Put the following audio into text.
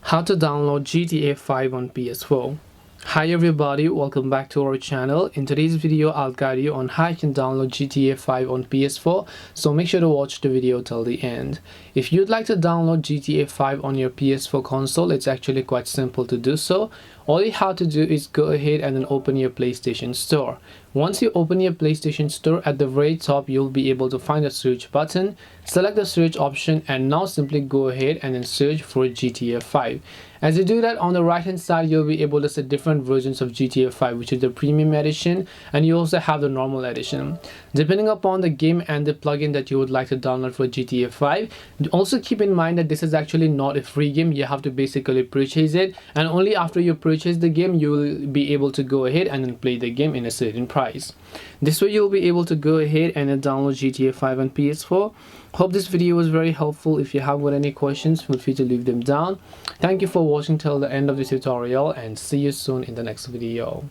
How to download GTA 5 on PS4. Hi everybody, welcome back to our channel. In today's video, I'll guide you on how you can download GTA 5 on PS4, so make sure to watch the video till the end. If you'd like to download GTA 5 on your PS4 console, it's actually quite simple to do so. All you have to do is go ahead and then open your PlayStation Store. Once you open your PlayStation Store, at the very top you'll be able to find a search button. Select the search option and now simply go ahead and then search for GTA 5. As you do that, on the right hand side you'll be able to see different versions of GTA 5, which is the premium edition, and you also have the normal edition. Depending upon the game and the plugin that you would like to download for GTA 5, also keep in mind that this is actually not a free game. You have to basically purchase it, and only after you purchase the game you will be able to go ahead and then play the game in a certain price. This way you'll be able to go ahead and then download GTA 5 on PS4. Hope this video was very helpful. If you have got any questions, feel free to leave them down. Thank you for watching till the end of this tutorial, and see you soon in the next video.